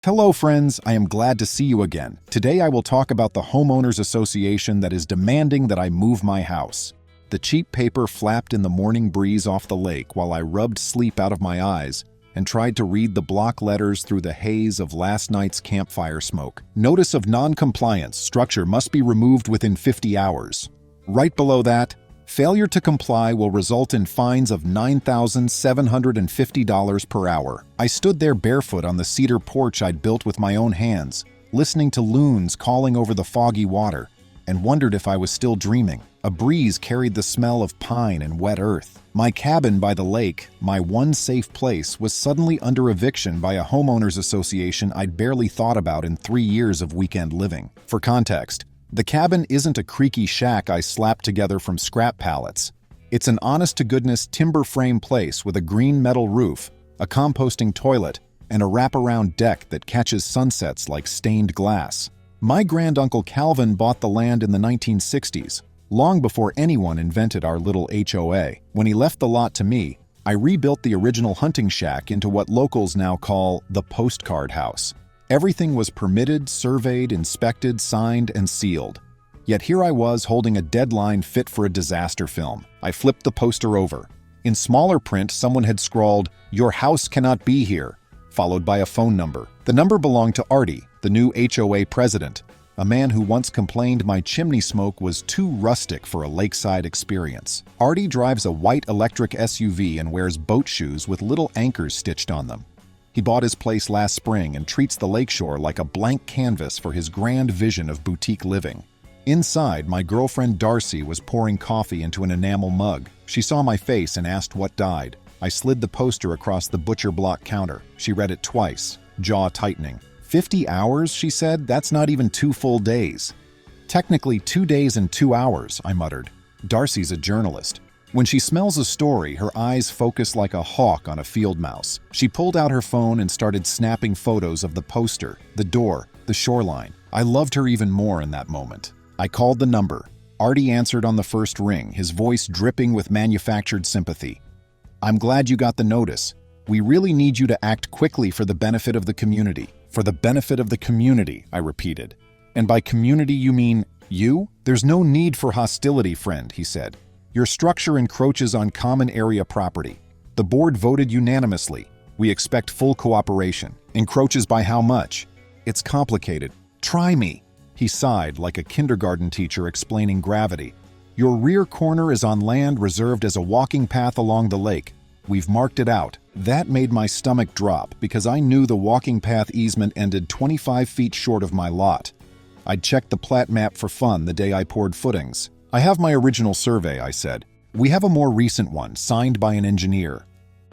Hello friends, I am glad to see you again. Today I will talk about the homeowners association that is demanding that I move my house. The cheap paper flapped in the morning breeze off the lake while I rubbed sleep out of my eyes and tried to read the block letters through the haze of last night's campfire smoke. Notice of non-compliance, structure must be removed within 50 hours. Right below that, failure to comply will result in fines of $9,750 per hour. I stood there barefoot on the cedar porch I'd built with my own hands, listening to loons calling over the foggy water, and wondered if I was still dreaming. A breeze carried the smell of pine and wet earth. My cabin by the lake, my one safe place, was suddenly under eviction by a homeowners association I'd barely thought about in 3 years of weekend living. For context, the cabin isn't a creaky shack I slapped together from scrap pallets. It's an honest-to-goodness timber frame place with a green metal roof, a composting toilet, and a wraparound deck that catches sunsets like stained glass. My granduncle Calvin bought the land in the 1960s, long before anyone invented our little HOA. When he left the lot to me, I rebuilt the original hunting shack into what locals now call the postcard house. Everything was permitted, surveyed, inspected, signed, and sealed. Yet here I was holding a deadline fit for a disaster film. I flipped the poster over. In smaller print, someone had scrawled, "Your house cannot be here," followed by a phone number. The number belonged to Artie, the new HOA president, a man who once complained my chimney smoke was too rustic for a lakeside experience. Artie drives a white electric SUV and wears boat shoes with little anchors stitched on them. He bought his place last spring and treats the lakeshore like a blank canvas for his grand vision of boutique living. Inside, my girlfriend Darcy was pouring coffee into an enamel mug. She saw my face and asked what died. I slid the poster across the butcher block counter. She read it twice, jaw tightening. 50 hours, she said? That's not even 2 full days. Technically 2 days and 2 hours, I muttered. Darcy's a journalist. When she smells a story, her eyes focus like a hawk on a field mouse. She pulled out her phone and started snapping photos of the poster, the door, the shoreline. I loved her even more in that moment. I called the number. Artie answered on the first ring, his voice dripping with manufactured sympathy. "I'm glad you got the notice. We really need you to act quickly for the benefit of the community." "For the benefit of the community," I repeated. "And by community you mean you?" "There's no need for hostility, friend," he said. "Your structure encroaches on common area property. The board voted unanimously. We expect full cooperation." "Encroaches by how much?" "It's complicated. Try me." He sighed like a kindergarten teacher explaining gravity. "Your rear corner is on land reserved as a walking path along the lake. We've marked it out." That made my stomach drop because I knew the walking path easement ended 25 feet short of my lot. I'd checked the plat map for fun the day I poured footings. "I have my original survey," I said. "We have a more recent one, signed by an engineer."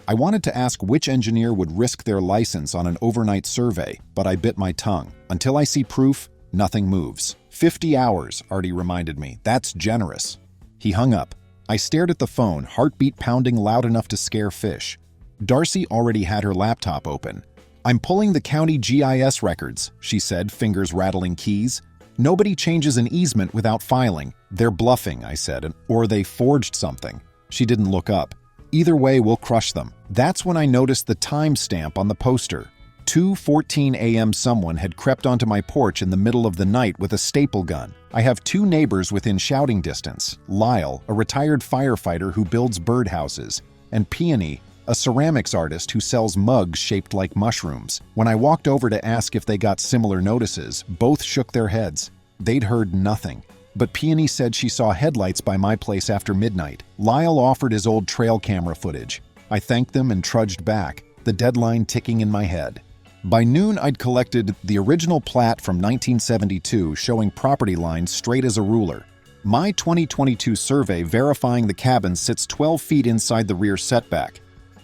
I wanted to ask which engineer would risk their license on an overnight survey, but I bit my tongue. Until I see proof, nothing moves. 50 hours, Artie reminded me. That's generous. He hung up. I stared at the phone, heartbeat pounding loud enough to scare fish. Darcy already had her laptop open. "I'm pulling the county GIS records," she said, fingers rattling keys. "Nobody changes an easement without filing." "They're bluffing," I said, "or they forged something." She didn't look up. "Either way, we'll crush them." That's when I noticed the timestamp on the poster. 2:14 a.m. Someone had crept onto my porch in the middle of the night with a staple gun. I have 2 neighbors within shouting distance. Lyle, a retired firefighter who builds birdhouses, and Peony, a ceramics artist who sells mugs shaped like mushrooms. When I walked over to ask if they got similar notices, both shook their heads. They'd heard nothing. But Peony said she saw headlights by my place after midnight. Lyle offered his old trail camera footage. I thanked them and trudged back, the deadline ticking in my head. By noon, I'd collected the original plat from 1972 showing property lines straight as a ruler. My 2022 survey verifying the cabin sits 12 feet inside the rear setback.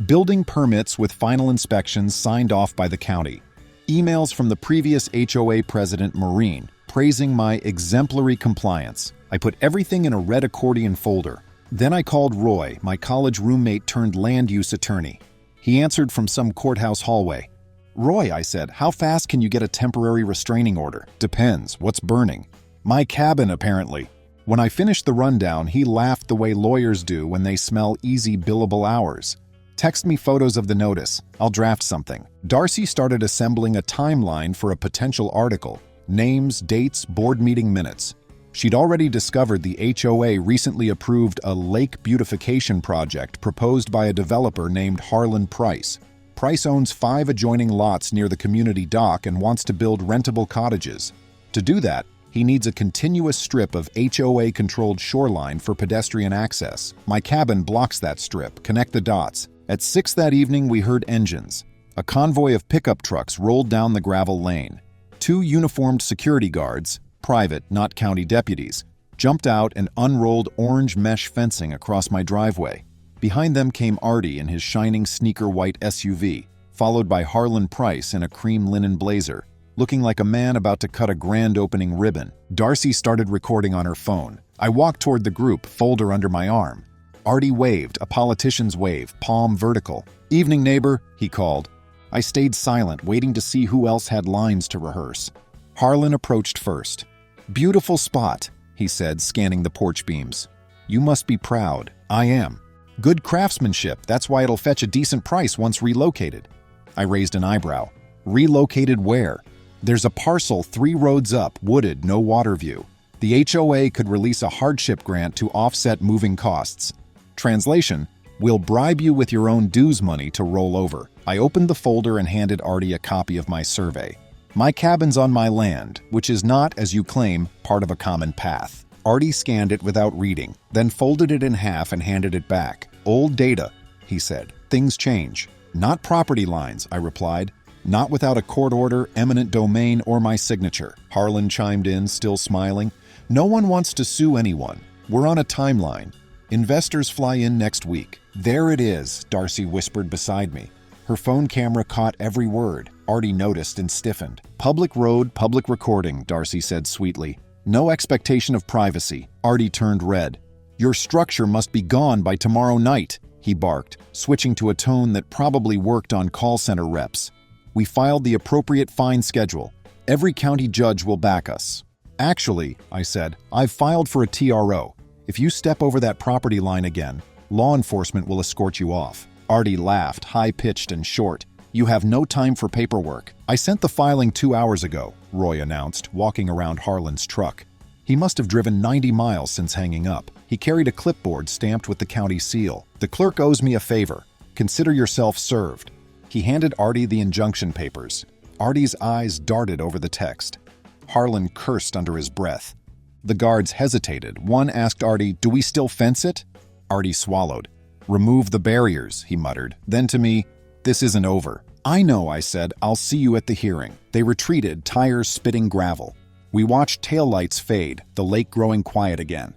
Building permits with final inspections signed off by the county. Emails from the previous HOA president, Maureen, praising my exemplary compliance. I put everything in a red accordion folder. Then I called Roy, my college roommate turned land use attorney. He answered from some courthouse hallway. "Roy," I said, "how fast can you get a temporary restraining order?" "Depends. What's burning?" "My cabin, apparently." When I finished the rundown, he laughed the way lawyers do when they smell easy billable hours. Text me photos of the notice. I'll draft something. Darcy started assembling a timeline for a potential article. Names, dates, board meeting minutes. She'd already discovered the HOA recently approved a lake beautification project proposed by a developer named Harlan Price. Price owns 5 adjoining lots near the community dock and wants to build rentable cottages. To do that, he needs a continuous strip of HOA-controlled shoreline for pedestrian access. My cabin blocks that strip. Connect the dots. At 6 that evening, we heard engines. A convoy of pickup trucks rolled down the gravel lane. 2 uniformed security guards, private, not county deputies, jumped out and unrolled orange mesh fencing across my driveway. Behind them came Artie in his shining sneaker-white SUV, followed by Harlan Price in a cream linen blazer, looking like a man about to cut a grand opening ribbon. Darcy started recording on her phone. I walked toward the group, folder under my arm. Artie waved, a politician's wave, palm vertical. "Evening, neighbor," he called. I stayed silent, waiting to see who else had lines to rehearse. Harlan approached first. "Beautiful spot," he said, scanning the porch beams. "You must be proud." "I am." "Good craftsmanship, that's why it'll fetch a decent price once relocated." I raised an eyebrow. "Relocated where?" "There's a parcel 3 roads up, wooded, no water view. The HOA could release a hardship grant to offset moving costs. Translation, we'll bribe you with your own dues money to roll over." I opened the folder and handed Artie a copy of my survey. "My cabin's on my land, which is not, as you claim, part of a common path." Artie scanned it without reading, then folded it in half and handed it back. "Old data," he said. "Things change." "Not property lines," I replied. "Not without a court order, eminent domain, or my signature." Harlan chimed in, still smiling. "No one wants to sue anyone. We're on a timeline. Investors fly in next week." "There it is," Darcy whispered beside me. Her phone camera caught every word. Artie noticed and stiffened. "Public road, public recording," Darcy said sweetly. "No expectation of privacy." Artie turned red. "Your structure must be gone by tomorrow night," he barked, switching to a tone that probably worked on call center reps. "We filed the appropriate fine schedule. Every county judge will back us." "Actually," I said, "I've filed for a TRO. If you step over that property line again, law enforcement will escort you off." Artie laughed, high-pitched and short. "You have no time for paperwork." "I sent the filing 2 hours ago," Roy announced, walking around Harlan's truck. He must have driven 90 miles since hanging up. He carried a clipboard stamped with the county seal. "The clerk owes me a favor. Consider yourself served." He handed Artie the injunction papers. Artie's eyes darted over the text. Harlan cursed under his breath. The guards hesitated. One asked Artie, "Do we still fence it?" Artie swallowed. "Remove the barriers," he muttered. Then to me, "This isn't over." "I know," I said. "I'll see you at the hearing." They retreated, tires spitting gravel. We watched taillights fade, the lake growing quiet again.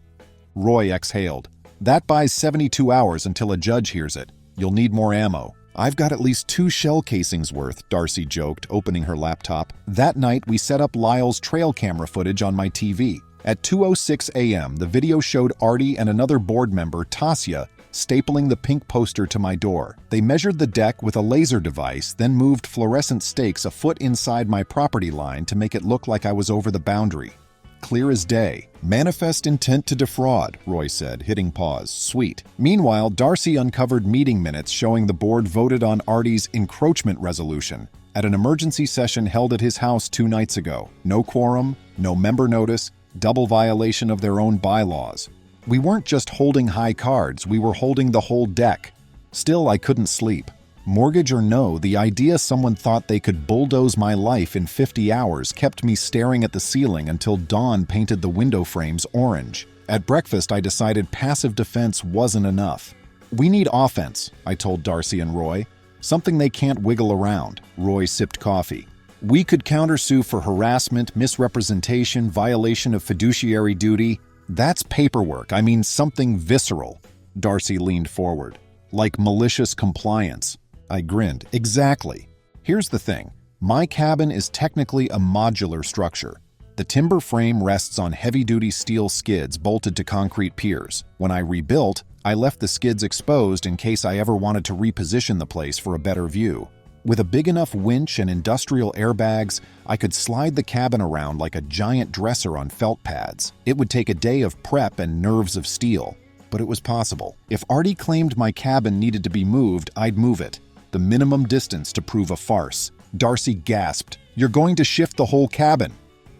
Roy exhaled. "That buys 72 hours until a judge hears it. You'll need more ammo." "I've got at least 2 shell casings worth," Darcy joked, opening her laptop. That night, we set up Lyle's trail camera footage on my TV. At 2:06 a.m., the video showed Artie and another board member, Tasya, stapling the pink poster to my door. They measured the deck with a laser device, then moved fluorescent stakes a foot inside my property line to make it look like I was over the boundary. Clear as day. "Manifest intent to defraud," Roy said, hitting pause. "Sweet." Meanwhile, Darcy uncovered meeting minutes showing the board voted on Artie's encroachment resolution at an emergency session held at his house 2 nights ago. No quorum, no member notice, double violation of their own bylaws. We weren't just holding high cards, we were holding the whole deck. Still, I couldn't sleep. Mortgage or no, the idea someone thought they could bulldoze my life in 50 hours kept me staring at the ceiling until dawn painted the window frames orange. At breakfast, I decided passive defense wasn't enough. "We need offense," I told Darcy and Roy. "Something they can't wiggle around." Roy sipped coffee. "We could countersue for harassment, misrepresentation, violation of fiduciary duty." "That's paperwork. I mean something visceral." Darcy leaned forward. "Like malicious compliance." I grinned. "Exactly. Here's the thing. My cabin is technically a modular structure. The timber frame rests on heavy-duty steel skids bolted to concrete piers. When I rebuilt, I left the skids exposed in case I ever wanted to reposition the place for a better view. With a big enough winch and industrial airbags, I could slide the cabin around like a giant dresser on felt pads. It would take a day of prep and nerves of steel. but it was possible. If Artie claimed my cabin needed to be moved, I'd move it. The minimum distance to prove a farce. Darcy gasped, "You're going to shift the whole cabin?"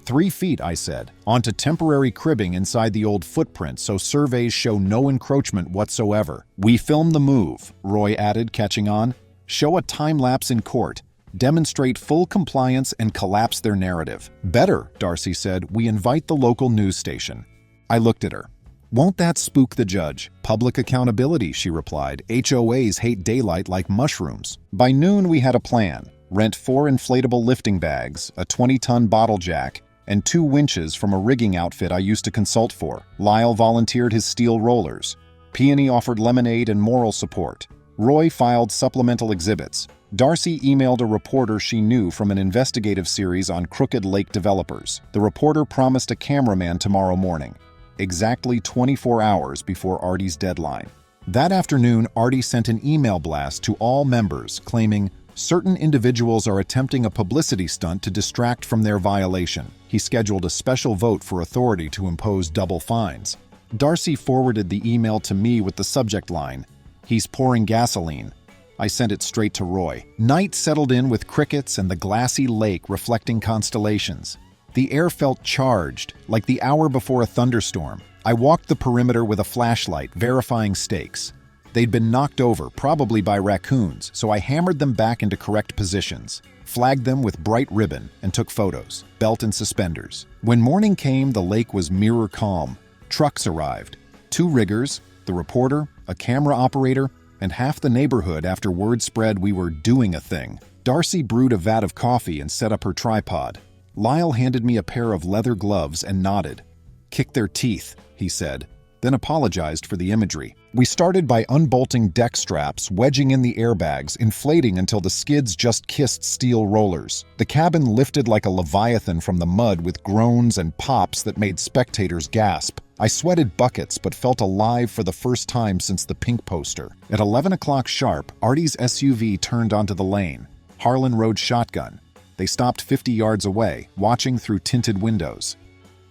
3 feet, I said, onto temporary cribbing inside the old footprint so surveys show no encroachment whatsoever. "We film the move," Roy added, catching on. "Show a time-lapse in court. Demonstrate full compliance and collapse their narrative." "Better," Darcy said, "we invite the local news station." I looked at her. "Won't that spook the judge?" "Public accountability," she replied. "HOAs hate daylight like mushrooms." By noon we had a plan. Rent 4 inflatable lifting bags, a 20-ton bottle jack, and 2 winches from a rigging outfit I used to consult for. Lyle volunteered his steel rollers. Peony offered lemonade and moral support. Roy filed supplemental exhibits. Darcy emailed a reporter she knew from an investigative series on Crooked Lake developers. The reporter promised a cameraman tomorrow morning, exactly 24 hours before Artie's deadline. That afternoon, Artie sent an email blast to all members claiming certain individuals are attempting a publicity stunt to distract from their violation. He scheduled a special vote for authority to impose double fines. Darcy forwarded the email to me with the subject line, "He's pouring gasoline." I sent it straight to Roy. Night settled in with crickets and the glassy lake reflecting constellations. The air felt charged, like the hour before a thunderstorm. I walked the perimeter with a flashlight, verifying stakes. They'd been knocked over, probably by raccoons, so I hammered them back into correct positions, flagged them with bright ribbon, and took photos, belt and suspenders. When morning came, the lake was mirror calm. Trucks arrived. 2 riggers, the reporter, a camera operator, and half the neighborhood after word spread we were doing a thing. Darcy brewed a vat of coffee and set up her tripod. Lyle handed me a pair of leather gloves and nodded. "Kick their teeth," he said, then apologized for the imagery. We started by unbolting deck straps, wedging in the airbags, inflating until the skids just kissed steel rollers. The cabin lifted like a leviathan from the mud with groans and pops that made spectators gasp. I sweated buckets but felt alive for the first time since the pink poster. At 11 o'clock sharp, Artie's SUV turned onto the lane. Harlan rode shotgun. They stopped 50 yards away, watching through tinted windows.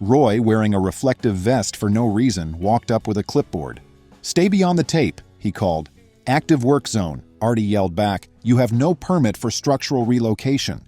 Roy, wearing a reflective vest for no reason, walked up with a clipboard. "Stay beyond the tape," he called. "Active work zone," Artie yelled back. "You have no permit for structural relocation."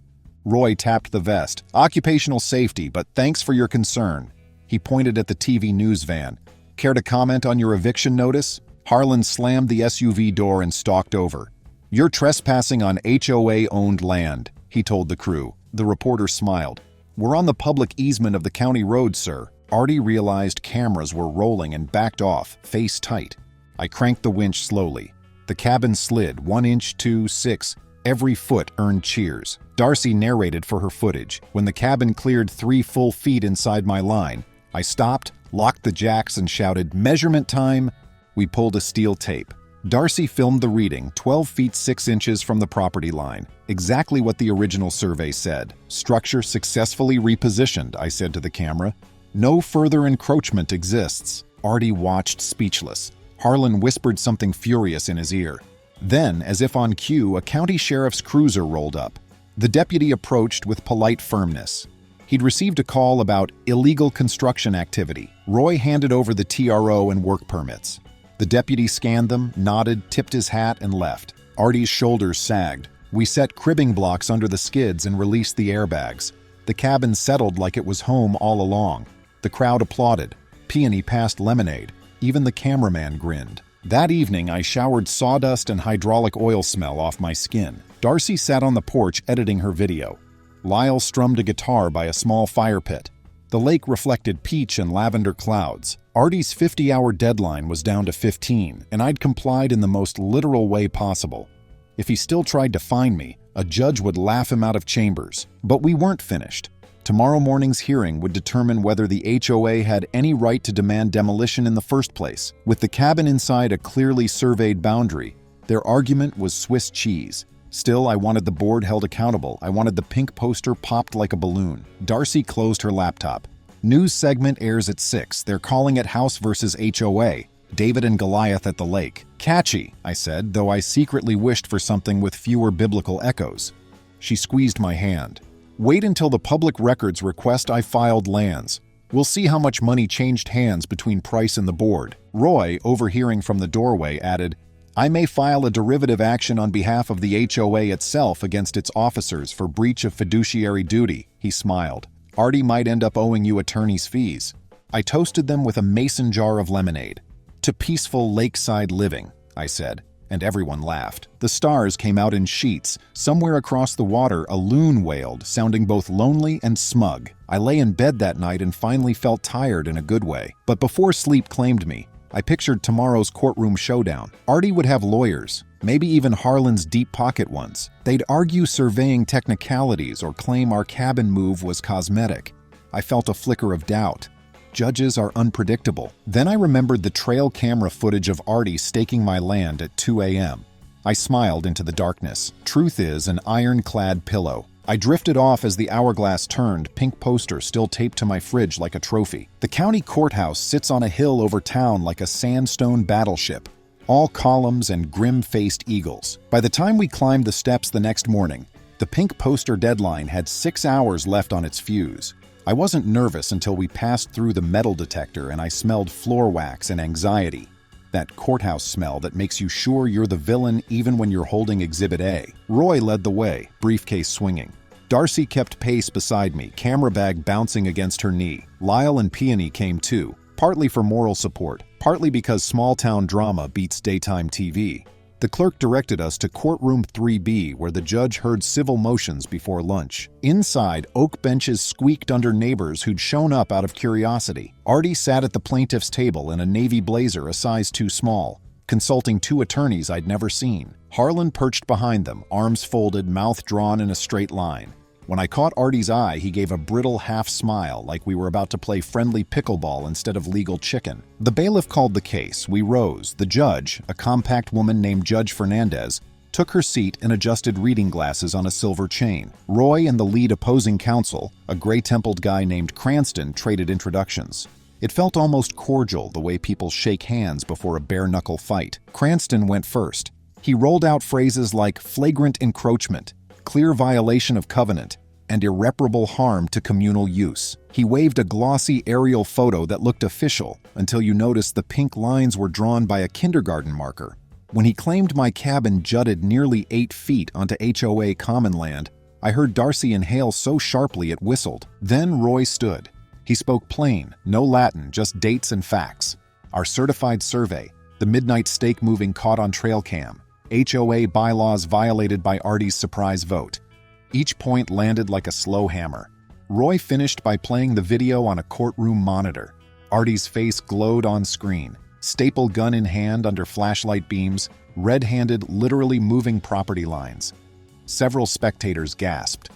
Roy tapped the vest. "Occupational safety, but thanks for your concern." He pointed at the TV news van. "Care to comment on your eviction notice?" Harlan slammed the SUV door and stalked over. "You're trespassing on HOA-owned land," he told the crew. The reporter smiled. "We're on the public easement of the county road, sir." Artie realized cameras were rolling and backed off, face tight. I cranked the winch slowly. The cabin slid, 1 inch, 2, 6. Every foot earned cheers. Darcy narrated for her footage. When the cabin cleared 3 full feet inside my line, I stopped, locked the jacks, and shouted, "Measurement time!" We pulled a steel tape. Darcy filmed the reading, 12 feet 6 inches from the property line. Exactly what the original survey said. "Structure successfully repositioned," I said to the camera. "No further encroachment exists." Artie watched speechless. Harlan whispered something furious in his ear. Then, as if on cue, a county sheriff's cruiser rolled up. The deputy approached with polite firmness. He'd received a call about illegal construction activity. Roy handed over the TRO and work permits. The deputy scanned them, nodded, tipped his hat, and left. Artie's shoulders sagged. We set cribbing blocks under the skids and released the airbags. The cabin settled like it was home all along. The crowd applauded. Peony passed lemonade. Even the cameraman grinned. That evening, I showered sawdust and hydraulic oil smell off my skin. Darcy sat on the porch editing her video. Lyle strummed a guitar by a small fire pit. The lake reflected peach and lavender clouds. Artie's 50-hour deadline was down to 15, and I'd complied in the most literal way possible. If he still tried to find me, a judge would laugh him out of chambers. But we weren't finished. Tomorrow morning's hearing would determine whether the HOA had any right to demand demolition in the first place. With the cabin inside a clearly surveyed boundary, their argument was Swiss cheese. Still, I wanted the board held accountable. I wanted the pink poster popped like a balloon. Darcy closed her laptop. News segment airs at 6. They're calling it House versus HOA. David and Goliath at the lake. Catchy, I said, though I secretly wished for something with fewer biblical echoes. She squeezed my hand. Wait until the public records request I filed lands. We'll see how much money changed hands between Price and the board. Roy, overhearing from the doorway, added, I may file a derivative action on behalf of the HOA itself against its officers for breach of fiduciary duty. He smiled. Artie might end up owing you attorney's fees. I toasted them with a mason jar of lemonade. To peaceful lakeside living, I said, and everyone laughed. The stars came out in sheets. Somewhere across the water, a loon wailed, sounding both lonely and smug. I lay in bed that night and finally felt tired in a good way. But before sleep claimed me, I pictured tomorrow's courtroom showdown. Artie would have lawyers, maybe even Harlan's deep pocket ones. They'd argue surveying technicalities or claim our cabin move was cosmetic. I felt a flicker of doubt. Judges are unpredictable. Then I remembered the trail camera footage of Artie staking my land at 2 a.m. I smiled into the darkness. Truth is an ironclad pillow. I drifted off as the hourglass turned, pink poster still taped to my fridge like a trophy. The county courthouse sits on a hill over town like a sandstone battleship, all columns and grim-faced eagles. By the time we climbed the steps the next morning, the pink poster deadline had 6 hours left on its fuse. I wasn't nervous until we passed through the metal detector and I smelled floor wax and anxiety. That courthouse smell that makes you sure you're the villain even when you're holding Exhibit A. Roy led the way, briefcase swinging. Darcy kept pace beside me, camera bag bouncing against her knee. Lyle and Peony came too, partly for moral support, partly because small-town drama beats daytime TV. The clerk directed us to Courtroom 3B, where the judge heard civil motions before lunch. Inside, oak benches squeaked under neighbors who'd shown up out of curiosity. Artie sat at the plaintiff's table in a navy blazer a size too small, consulting 2 attorneys I'd never seen. Harlan perched behind them, arms folded, mouth drawn in a straight line. When I caught Artie's eye, he gave a brittle half-smile, like we were about to play friendly pickleball instead of legal chicken. The bailiff called the case. We rose. The judge, a compact woman named Judge Fernandez, took her seat and adjusted reading glasses on a silver chain. Roy and the lead opposing counsel, a gray-templed guy named Cranston, traded introductions. It felt almost cordial, the way people shake hands before a bare-knuckle fight. Cranston went first. He rolled out phrases like flagrant encroachment, clear violation of covenant, and irreparable harm to communal use. He waved a glossy aerial photo that looked official until you noticed the pink lines were drawn by a kindergarten marker. When he claimed my cabin jutted nearly 8 feet onto HOA common land, I heard Darcy inhale so sharply it whistled. Then Roy stood. He spoke plain, no Latin, just dates and facts. Our certified survey, the midnight stake moving caught on trail cam, HOA bylaws violated by Artie's surprise vote. Each point landed like a slow hammer. Roy finished by playing the video on a courtroom monitor. Artie's face glowed on screen, staple gun in hand under flashlight beams, red-handed, literally moving property lines. Several spectators gasped.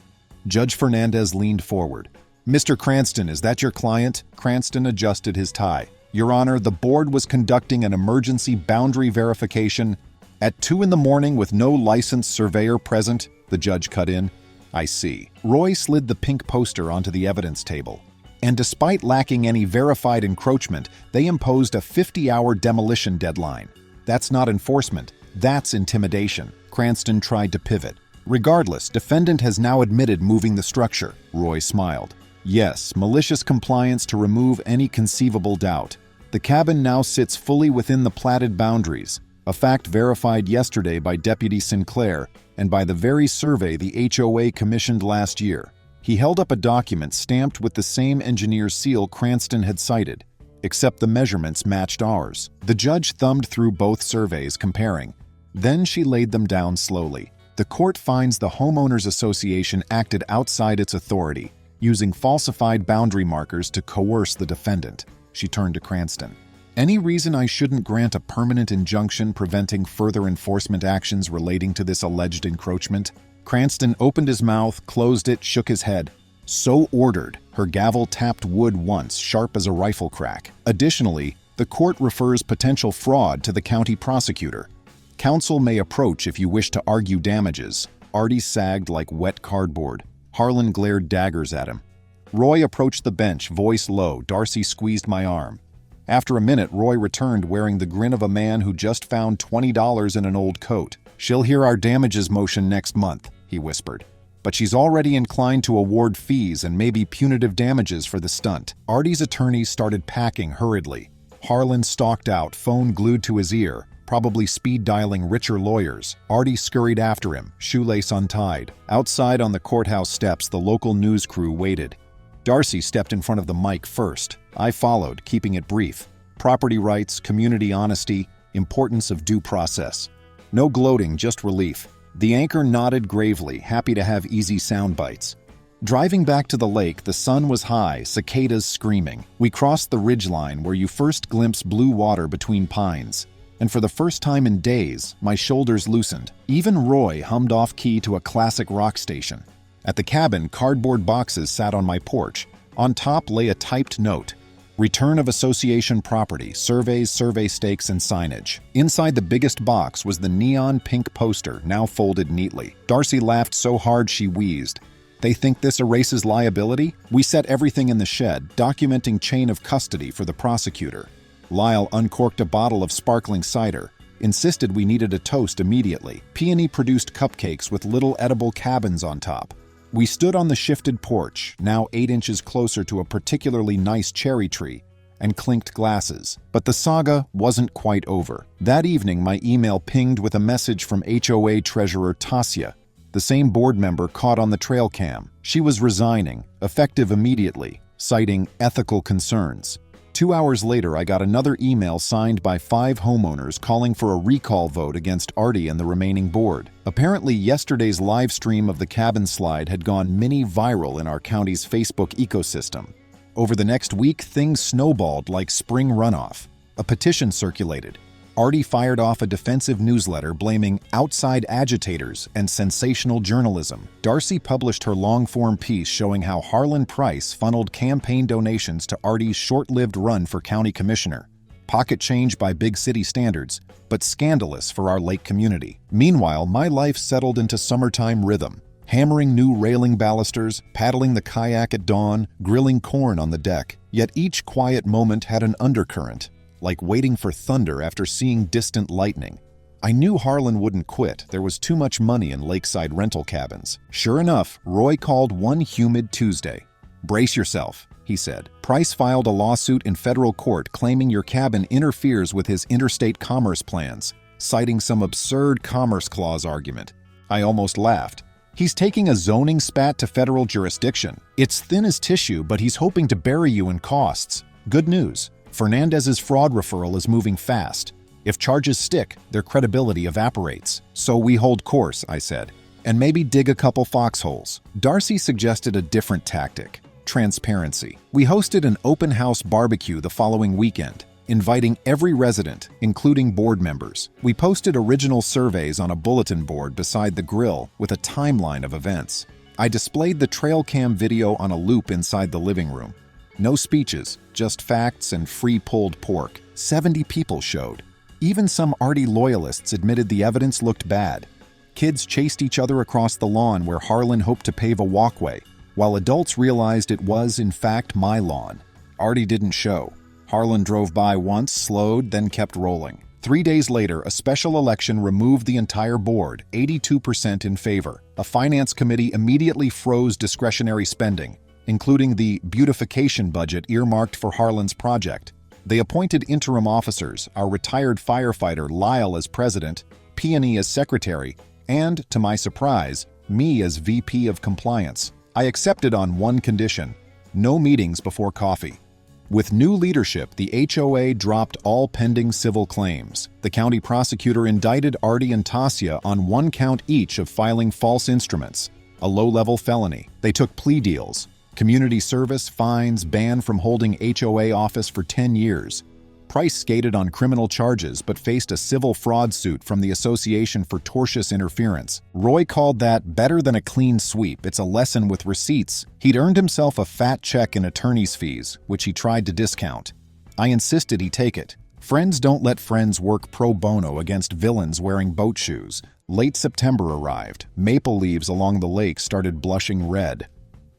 Judge Fernandez leaned forward. Mr. Cranston, is that your client? Cranston adjusted his tie. Your Honor, the board was conducting an emergency boundary verification at 2 a.m. with no licensed surveyor present, the judge cut in. I see. Roy slid the pink poster onto the evidence table. And despite lacking any verified encroachment, they imposed a 50-hour demolition deadline. That's not enforcement. That's intimidation. Cranston tried to pivot. Regardless, defendant has now admitted moving the structure. Roy smiled. Yes, malicious compliance to remove any conceivable doubt. The cabin now sits fully within the platted boundaries, a fact verified yesterday by Deputy Sinclair and by the very survey the HOA commissioned last year. He held up a document stamped with the same engineer's seal Cranston had cited, except the measurements matched ours. The judge thumbed through both surveys, comparing. Then she laid them down slowly. The court finds the Homeowners Association acted outside its authority, using falsified boundary markers to coerce the defendant. She turned to Cranston. Any reason I shouldn't grant a permanent injunction preventing further enforcement actions relating to this alleged encroachment? Cranston opened his mouth, closed it, shook his head. So ordered. Her gavel tapped wood once, sharp as a rifle crack. Additionally, the court refers potential fraud to the county prosecutor. Counsel may approach if you wish to argue damages. Artie sagged like wet cardboard. Harlan glared daggers at him. Roy approached the bench, voice low. Darcy squeezed my arm. After a minute, Roy returned wearing the grin of a man who just found $20 in an old coat. She'll hear our damages motion next month, he whispered. but she's already inclined to award fees and maybe punitive damages for the stunt. Artie's attorneys started packing hurriedly. Harlan stalked out, phone glued to his ear, probably speed-dialing richer lawyers. Artie scurried after him, shoelace untied. Outside on the courthouse steps, the local news crew waited. Darcy stepped in front of the mic first. I followed, keeping it brief. Property rights, community honesty, importance of due process. No gloating, just relief. The anchor nodded gravely, happy to have easy sound bites. Driving back to the lake, the sun was high, cicadas screaming. We crossed the ridgeline where you first glimpse blue water between pines. And for the first time in days, my shoulders loosened. Even Roy hummed off-key to a classic rock station. At the cabin, cardboard boxes sat on my porch. On top lay a typed note. Return of association property, surveys, survey stakes, and signage. Inside the biggest box was the neon pink poster, now folded neatly. Darcy laughed so hard she wheezed. They think this erases liability? We set everything in the shed, documenting chain of custody for the prosecutor. Lyle uncorked a bottle of sparkling cider, insisted we needed a toast immediately. Peony produced cupcakes with little edible cabins on top. We stood on the shifted porch, now 8 inches closer to a particularly nice cherry tree, and clinked glasses. But the saga wasn't quite over. That evening, my email pinged with a message from HOA treasurer Tasya, the same board member caught on the trail cam. She was resigning, effective immediately, citing ethical concerns. 2 hours later, I got another email signed by 5 homeowners calling for a recall vote against Artie and the remaining board. Apparently, yesterday's live stream of the cabin slide had gone mini-viral in our county's Facebook ecosystem. Over the next week, things snowballed like spring runoff. A petition circulated. Artie fired off a defensive newsletter blaming outside agitators and sensational journalism. Darcy published her long-form piece showing how Harlan Price funneled campaign donations to Artie's short-lived run for county commissioner. Pocket change by big city standards, but scandalous for our lake community. Meanwhile, my life settled into summertime rhythm. Hammering new railing balusters, paddling the kayak at dawn, grilling corn on the deck. Yet each quiet moment had an undercurrent, like waiting for thunder after seeing distant lightning. I knew Harlan wouldn't quit. There was too much money in lakeside rental cabins. Sure enough, Roy called one humid Tuesday. "Brace yourself," he said. "Price filed a lawsuit in federal court claiming your cabin interferes with his interstate commerce plans, citing some absurd Commerce Clause argument." I almost laughed. "He's taking a zoning spat to federal jurisdiction. It's thin as tissue, but he's hoping to bury you in costs. Good news. Fernandez's fraud referral is moving fast. If charges stick, their credibility evaporates. So we hold course," I said, "and maybe dig a couple foxholes." Darcy suggested a different tactic: transparency. We hosted an open house barbecue the following weekend, inviting every resident, including board members. We posted original surveys on a bulletin board beside the grill with a timeline of events. I displayed the trail cam video on a loop inside the living room. No speeches, just facts and free pulled pork. 70 people showed. Even some Artie loyalists admitted the evidence looked bad. Kids chased each other across the lawn where Harlan hoped to pave a walkway, while adults realized it was, in fact, my lawn. Artie didn't show. Harlan drove by once, slowed, then kept rolling. 3 days later, a special election removed the entire board, 82% in favor. A finance committee immediately froze discretionary spending, including the beautification budget earmarked for Harlan's project. They appointed interim officers, our retired firefighter Lyle as president, Peony as secretary, and, to my surprise, me as VP of compliance. I accepted on one condition: no meetings before coffee. With new leadership, the HOA dropped all pending civil claims. The county prosecutor indicted Artie and Tasya on 1 count each of filing false instruments, a low-level felony. They took plea deals. Community service, fines, ban from holding HOA office for 10 years. Price skated on criminal charges but faced a civil fraud suit from the Association for Tortious Interference. Roy called that better than a clean sweep. It's a lesson with receipts. He'd earned himself a fat check in attorney's fees, which he tried to discount. I insisted he take it. Friends don't let friends work pro bono against villains wearing boat shoes. Late September arrived. Maple leaves along the lake started blushing red.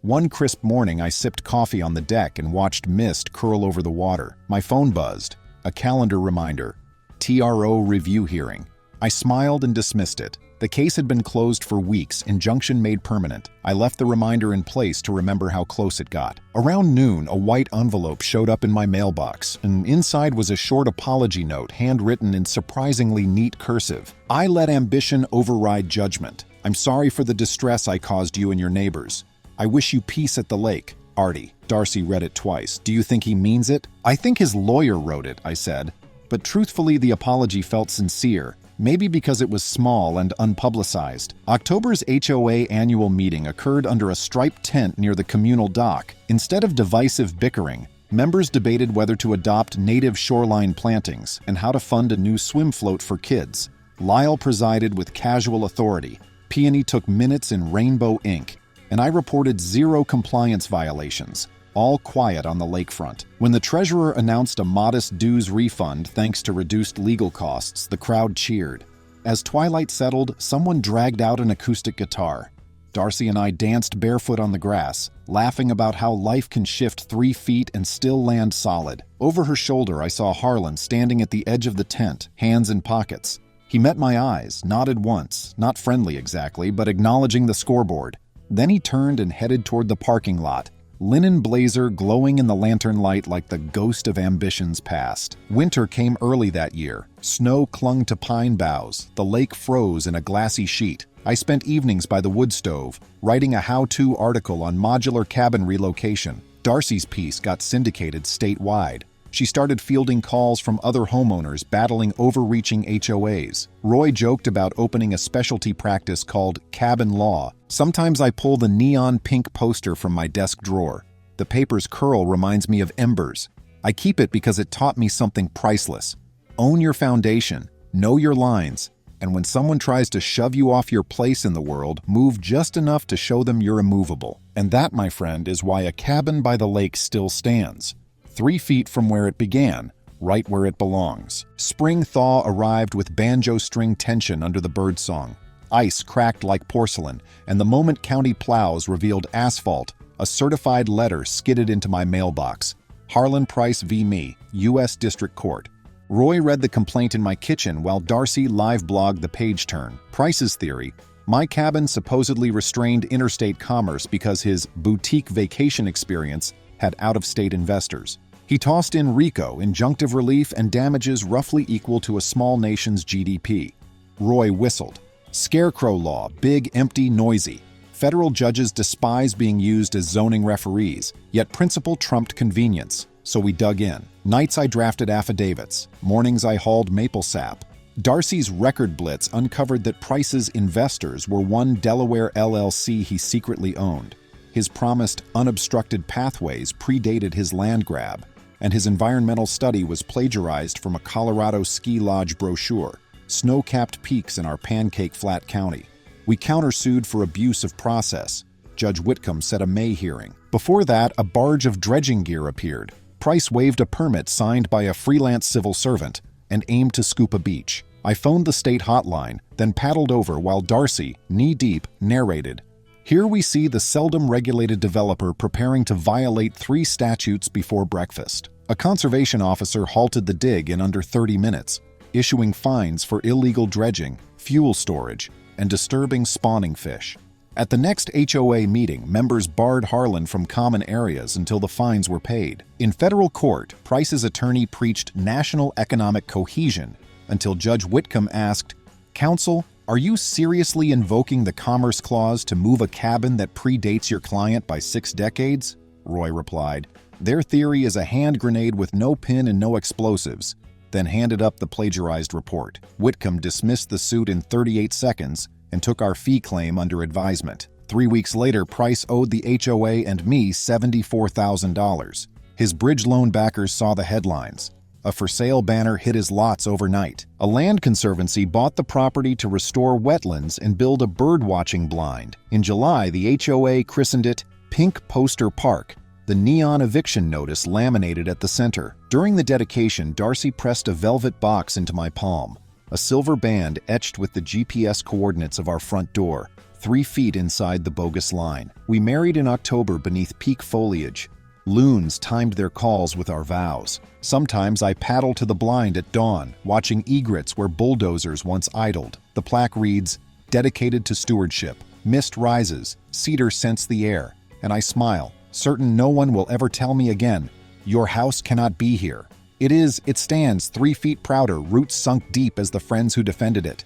One crisp morning, I sipped coffee on the deck and watched mist curl over the water. My phone buzzed. A calendar reminder. TRO review hearing. I smiled and dismissed it. The case had been closed for weeks, injunction made permanent. I left the reminder in place to remember how close it got. Around noon, a white envelope showed up in my mailbox, and inside was a short apology note handwritten in surprisingly neat cursive. I let ambition override judgment. I'm sorry for the distress I caused you and your neighbors. I wish you peace at the lake. Artie. Darcy read it twice. Do you think he means it? I think his lawyer wrote it, I said. But truthfully, the apology felt sincere. Maybe because it was small and unpublicized. October's HOA annual meeting occurred under a striped tent near the communal dock. Instead of divisive bickering, members debated whether to adopt native shoreline plantings and how to fund a new swim float for kids. Lyle presided with casual authority. Peony took minutes in rainbow ink, and I reported 0 compliance violations. All quiet on the lakefront. When the treasurer announced a modest dues refund thanks to reduced legal costs, the crowd cheered. As twilight settled, someone dragged out an acoustic guitar. Darcy and I danced barefoot on the grass, laughing about how life can shift 3 feet and still land solid. Over her shoulder, I saw Harlan standing at the edge of the tent, hands in pockets. He met my eyes, nodded once, not friendly exactly, but acknowledging the scoreboard. Then he turned and headed toward the parking lot, linen blazer glowing in the lantern light like the ghost of ambitions past. Winter came early that year. Snow clung to pine boughs. The lake froze in a glassy sheet. I spent evenings by the wood stove, writing a how-to article on modular cabin relocation. Darcy's piece got syndicated statewide. She started fielding calls from other homeowners battling overreaching HOAs. Roy joked about opening a specialty practice called cabin law. Sometimes I pull the neon pink poster from my desk drawer. The paper's curl reminds me of embers. I keep it because it taught me something priceless. Own your foundation, know your lines, and when someone tries to shove you off your place in the world, move just enough to show them you're immovable. And that, my friend, is why a cabin by the lake still stands. 3 feet from where it began, right where it belongs. Spring thaw arrived with banjo string tension under the birdsong. Ice cracked like porcelain, and the moment county plows revealed asphalt, a certified letter skidded into my mailbox. Harlan Price v. Me, U.S. District Court. Roy read the complaint in my kitchen while Darcy live-blogged the page turn. Price's theory: my cabin supposedly restrained interstate commerce because his boutique vacation experience had out-of-state investors. He tossed in RICO, injunctive relief, and damages roughly equal to a small nation's GDP. Roy whistled. Scarecrow law, big, empty, noisy. Federal judges despise being used as zoning referees, yet principle trumped convenience, so we dug in. Nights I drafted affidavits, mornings I hauled maple sap. Darcy's record blitz uncovered that Price's investors were one Delaware LLC he secretly owned. His promised unobstructed pathways predated his land grab, and his environmental study was plagiarized from a Colorado ski lodge brochure, snow-capped peaks in our Pancake Flat County. We countersued for abuse of process. Judge Whitcomb set a May hearing. Before that, a barge of dredging gear appeared. Price waived a permit signed by a freelance civil servant and aimed to scoop a beach. I phoned the state hotline, then paddled over while Darcy, knee-deep, narrated. Here we see the seldom regulated developer preparing to violate 3 statutes before breakfast. A conservation officer halted the dig in under 30 minutes, issuing fines for illegal dredging, fuel storage, and disturbing spawning fish. At the next HOA meeting, members barred Harlan from common areas until the fines were paid. In federal court, Price's attorney preached national economic cohesion until Judge Whitcomb asked, "Counsel, are you seriously invoking the Commerce Clause to move a cabin that predates your client by 6 decades?" Roy replied, "Their theory is a hand grenade with no pin and no explosives," then handed up the plagiarized report. Whitcomb dismissed the suit in 38 seconds and took our fee claim under advisement. 3 weeks later, Price owed the HOA and me $74,000. His bridge loan backers saw the headlines. A for sale banner hit his lots overnight. A land conservancy bought the property to restore wetlands and build a bird-watching blind. In July, the HOA christened it Pink Poster Park, the neon eviction notice laminated at the center. During the dedication, Darcy pressed a velvet box into my palm, a silver band etched with the GPS coordinates of our front door, 3 feet inside the bogus line. We married in October beneath peak foliage. Loons timed their calls with our vows. Sometimes I paddle to the blind at dawn, watching egrets where bulldozers once idled. The plaque reads, dedicated to stewardship. Mist rises, cedar scents the air, and I smile, certain no one will ever tell me again, "Your house cannot be here." It stands 3 feet prouder, roots sunk deep as the friends who defended it.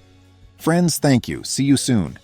Friends, thank you. See you soon.